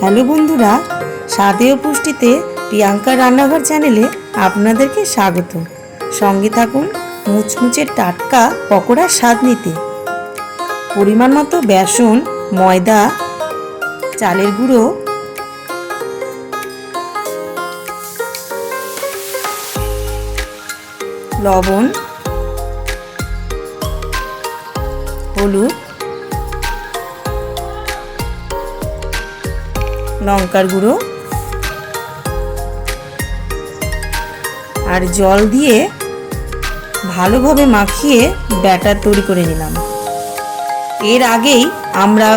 Hello বন্ধুরা, স্বাদে ও পুষ্টিতে প্রিয়াঙ্কা রান্নাঘর চ্যানেলে আপনাদেরকে স্বাগত। সঙ্গে থাকুন মুচমুচে টাটকা পকোড়ার স্বাদ নিতে। পরিমাণ মতো বেসন, ময়দা, চালের গুঁড়ো, লবণ, হলুদ, লঙ্কার গুঁড়ো আর জল দিয়ে ভালোভাবে মাখিয়ে ব্যাটার তৈরি করে নিলাম। এর আগেই আমরা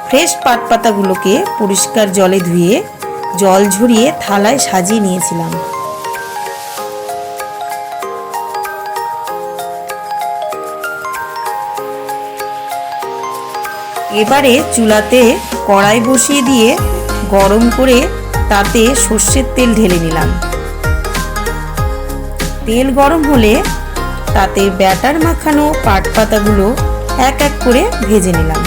ফ্রেশ পাতাগুলোকে পরিষ্কার জলে ধুয়ে জল ঝরিয়ে থালায় সাজিয়ে নিয়েছিলাম। এবারে চুলাতে কড়াই বসিয়ে দিয়ে গরম করে তাতে সর্ষের তেল ঢেলে নিলাম। তেল গরম হলে তাতে ব্যাটার মাখানো পাতাগুলো এক এক করে ভেজে নিলাম।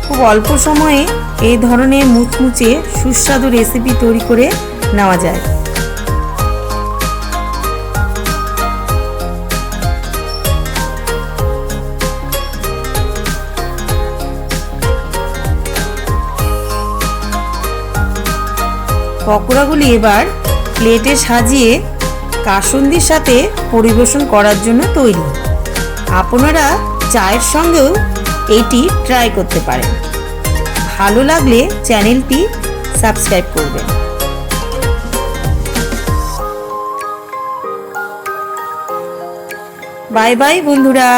খুব অল্প সময়ে এই ধরনের মুচমুচে সুস্বাদু রেসিপি তৈরি করে নেওয়া যায়। পকোড়াগুলি এবার প্লেটে সাজিয়ে কাসুন্দির সাথে পরিবেশন করার জন্য তৈরি। আপনারা চায়ের সঙ্গেও এটি ট্রাই করতে পারেন। ভালো লাগলে চ্যানেলটি সাবস্ক্রাইব করবেন। বাই বাই বন্ধুরা।